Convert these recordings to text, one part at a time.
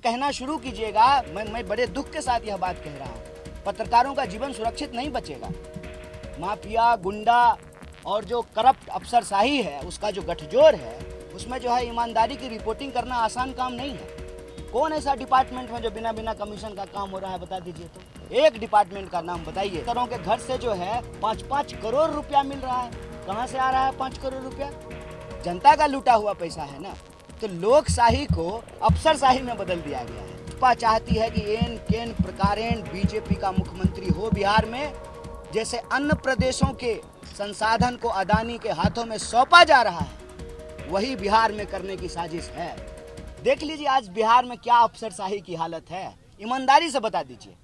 कहना शुरू कीजिएगा, मैं बड़े दुख के साथ यह बात कह रहा हूँ, पत्रकारों का जीवन सुरक्षित नहीं बचेगा। माफिया, गुंडा और जो करप्ट अफसरशाही है, उसका जो गठजोड़ है, उसमें जो है ईमानदारी की रिपोर्टिंग करना आसान काम नहीं है। कौन ऐसा डिपार्टमेंट में जो बिना बिना कमीशन का काम हो रहा है, बता दीजिए तो। एक डिपार्टमेंट का नाम बताइए। तरह के घर से जो है 5-5 करोड़ रुपया मिल रहा है। कहाँ से आ रहा है 5 करोड़ रुपया? जनता का लूटा हुआ पैसा है ना। तो लोकशाही को अफसरशाही में बदल दिया गया है। भाजपा चाहती है कि एन केन प्रकारेण बीजेपी का मुख्यमंत्री हो बिहार में, जैसे अन्य प्रदेशों के संसाधन को अदानी के हाथों में सौंपा जा रहा है, वही बिहार में करने की साजिश है। देख लीजिए आज बिहार में क्या अफसरशाही की हालत है, ईमानदारी से बता दीजिए।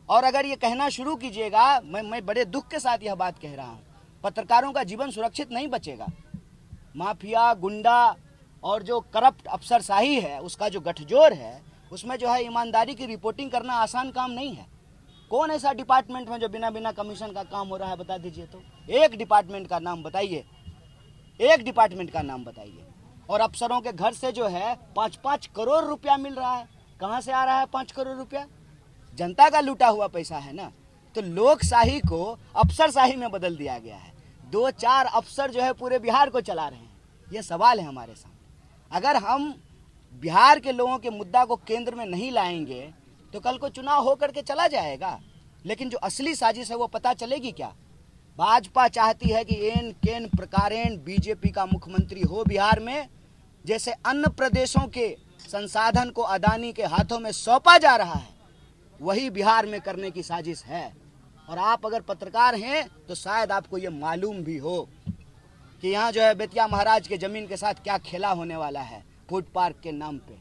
और अगर ये कहना शुरू कीजिएगा, मैं बड़े दुख के साथ यह बात कह रहा हूँ, पत्रकारों का जीवन सुरक्षित नहीं बचेगा। माफिया, गुंडा और जो करप्ट अफसरशाही है, उसका जो गठजोड़ है, उसमें जो है ईमानदारी की रिपोर्टिंग करना आसान काम नहीं है। कौन ऐसा डिपार्टमेंट में जो बिना बिना कमीशन का काम हो रहा है, बता दीजिए तो। एक डिपार्टमेंट का नाम बताइए, एक डिपार्टमेंट का नाम बताइए। और अफसरों के घर से जो है 5-5 करोड़ रुपया मिल रहा है। कहाँ से आ रहा है 5 करोड़ रुपया? जनता का लूटा हुआ पैसा है ना। तो लोकशाही को अफसरशाही में बदल दिया गया है। 2-4 अफसर जो है पूरे बिहार को चला रहे हैं। ये सवाल है हमारे सामने। अगर हम बिहार के लोगों के मुद्दा को केंद्र में नहीं लाएंगे तो कल को चुनाव होकर के चला जाएगा, लेकिन जो असली साजिश है वो पता चलेगी क्या? भाजपा चाहती है कि एन केन प्रकारेण बीजेपी का मुख्यमंत्री हो बिहार में, जैसे अन्य प्रदेशों के संसाधन को अदानी के हाथों में सौंपा जा रहा है, वही बिहार में करने की साजिश है। और आप अगर पत्रकार हैं तो शायद आपको ये मालूम भी हो कि यहाँ जो है बेतिया महाराज के जमीन के साथ क्या खेला होने वाला है फूड पार्क के नाम पे।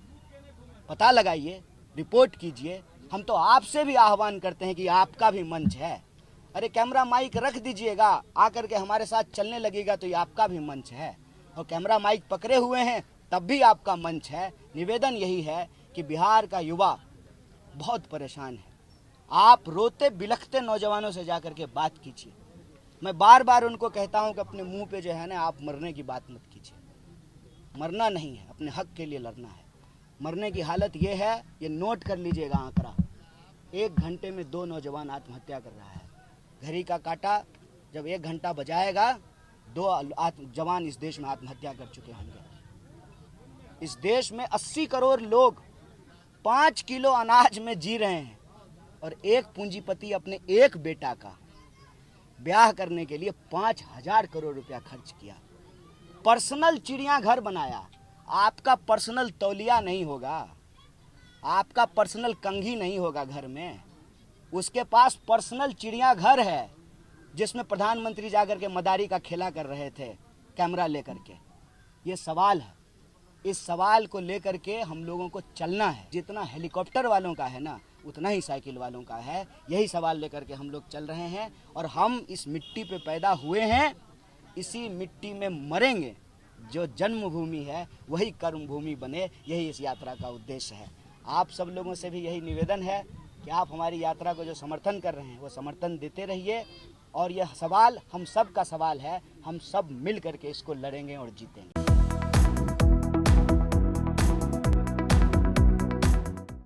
पता लगाइए, रिपोर्ट कीजिए। हम तो आपसे भी आह्वान करते हैं कि आपका भी मंच है। अरे कैमरा माइक रख दीजिएगा, आकर के हमारे साथ चलने लगेगा तो ये आपका भी मंच है। और कैमरा माइक पकड़े हुए हैं तब भी आपका मंच है। निवेदन यही है कि बिहार का युवा बहुत परेशान है। आप रोते बिलखते नौजवानों से जाकर के बात कीजिए। मैं बार बार उनको कहता हूं कि अपने मुंह पे जो है ना, आप मरने की बात मत कीजिए। मरना नहीं है, अपने हक के लिए लड़ना है। मरने की हालत ये है, ये नोट कर लीजिएगा आंकड़ा, 1 घंटे में 2 नौजवान आत्महत्या कर रहा है। घड़ी का काटा जब 1 घंटा बजाएगा, 2 जवान इस देश में आत्महत्या कर चुके होंगे। इस देश में 80 करोड़ लोग 5 किलो अनाज में जी रहे हैं और एक पूंजीपति अपने एक बेटा का ब्याह करने के लिए 5,000 करोड़ रुपया खर्च किया। पर्सनल चिड़ियाघर बनाया। आपका पर्सनल तौलिया नहीं होगा, आपका पर्सनल कंघी नहीं होगा घर में। उसके पास पर्सनल चिड़ियाघर है जिसमें प्रधानमंत्री जाकर के मदारी का खेला कर रहे थे कैमरा लेकर के। ये सवाल है, इस सवाल को लेकर के हम लोगों को चलना है। जितना हेलीकॉप्टर वालों का है ना, उतना ही साइकिल वालों का है। यही सवाल लेकर के हम लोग चल रहे हैं और हम इस मिट्टी पे पैदा हुए हैं, इसी मिट्टी में मरेंगे। जो जन्मभूमि है वही कर्मभूमि बने, यही इस यात्रा का उद्देश्य है। आप सब लोगों से भी यही निवेदन है कि आप हमारी यात्रा को जो समर्थन कर रहे हैं वो समर्थन देते रहिए। और यह सवाल हम सब का सवाल है, हम सब मिल करके इसको लड़ेंगे और जीतेंगे।